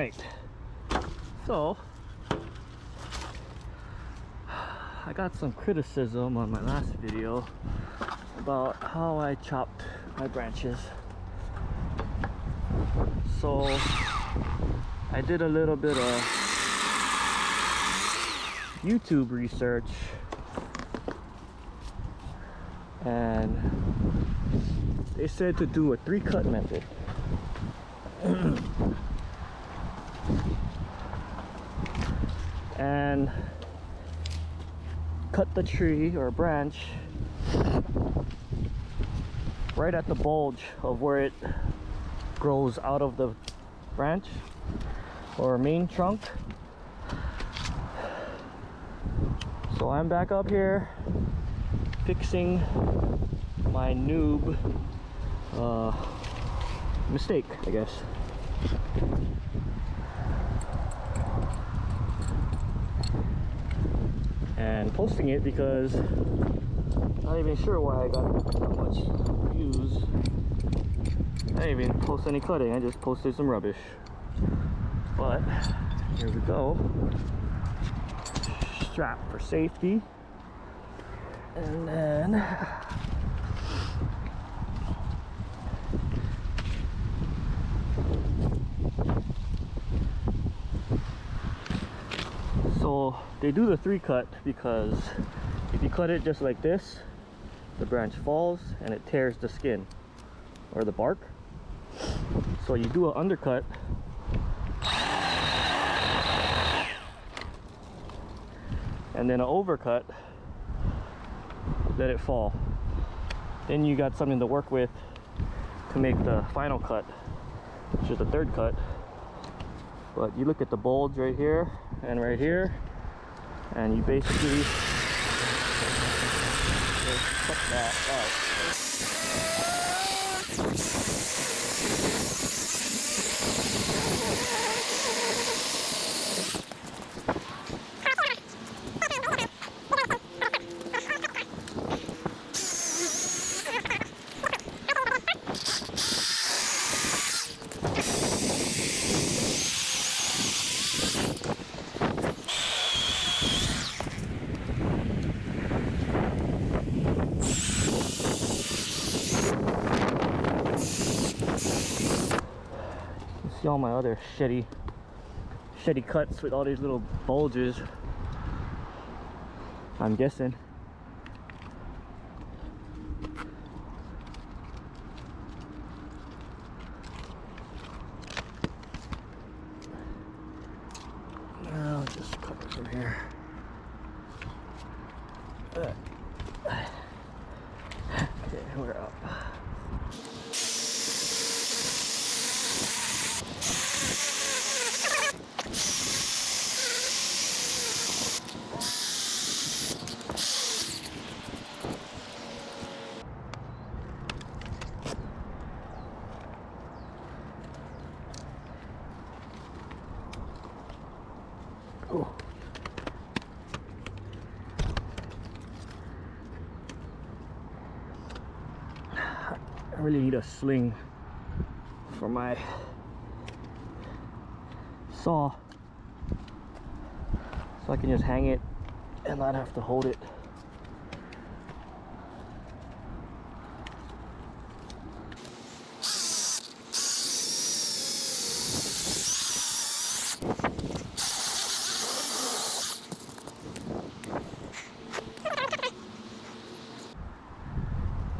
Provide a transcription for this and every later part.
right, so I got some criticism on my last video about how I chopped my branches. So I did a little bit of YouTube research, and they said to do a 3-cut method. And cut the tree or branch right at the bulge of where it grows out of the branch or main trunk. So I'm back up here fixing my noob mistake, I guess. And posting it because I'm not even sure why I got that much views. I didn't even post any cutting, I just posted some rubbish. But here we go. Strap for safety. And then so they do the 3-cut because if you cut it just like this, the branch falls and it tears the skin or the bark. So you do an undercut and then an overcut, let it fall. Then you got something to work with to make the final cut, which is the 3rd cut. But you look at the bulge right here and right here, and you basically just cut that out. See all my other shitty cuts with all these little bulges, I'm guessing. Now I'll just cut it from here. Okay, we're up. Oh. I really need a sling for my saw so I can just hang it and not have to hold it.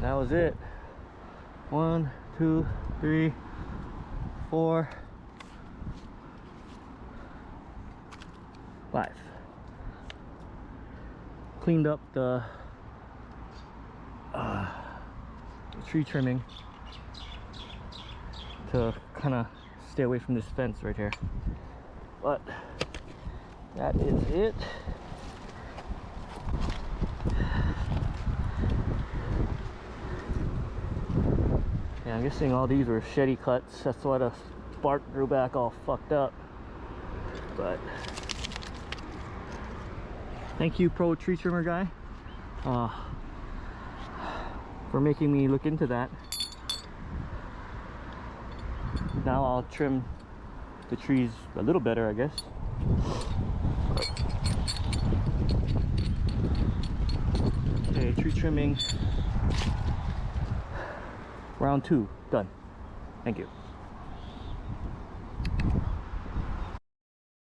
That was it. 1, 2, 3, 4, 5. Cleaned up the tree trimming to kind of stay away from this fence right here. But that is it. Yeah, I'm guessing all these were shitty cuts. That's why the bark grew back all fucked up. But thank you, Pro Tree Trimmer guy, for making me look into that. Now I'll trim the trees a little better, I guess. Okay, tree trimming round 2 done. Thank you.